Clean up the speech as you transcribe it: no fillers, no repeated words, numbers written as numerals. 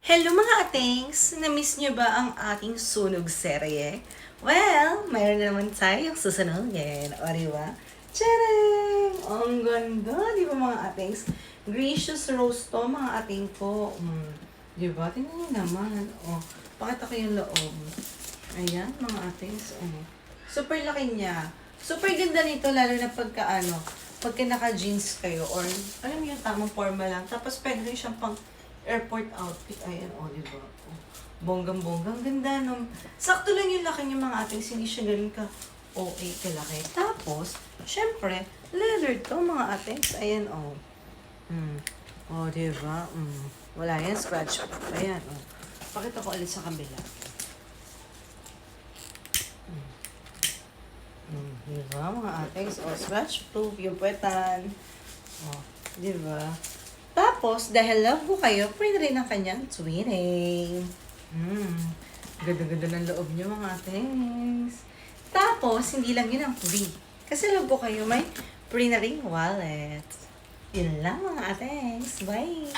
Hello mga atings! Na-miss niyo ba ang ating sunog serye? Well, mayroon na naman tayong susunugin. O, diba? Tcharam! Ang ganda, di ba mga atings? Gracious rose to, mga ating ko. Diba? Tingnan niyo naman. O, pakita ko yung loob. Ayan, mga atings. Super laki niya. Super ganda nito, lalo na pagka naka-jeans kayo or alam mo yung tamang forma lang. Tapos pwede rin siyang pang airport outfit. Ayan, diba? Bonggang-bonggang ganda. No? Sakto lang yung laki niya mga ating. Hindi siya ganun ka OA kalaki. Tapos, syempre, leather to mga ating. Ayan, diba? Wala yan, scratch. Ayan, Pakita ko ulit sa kabila. Diba, mga ating? Scratch proof, yung puwetan. Diba? Tapos, dahil love ko kayo, pwede rin ang kanyang twinning. Ganda-ganda ng loob niyo, mga atings. Tapos, hindi lang yun ang free. Kasi love ko kayo, may free na ring wallet. Yun lang, mga atings. Bye!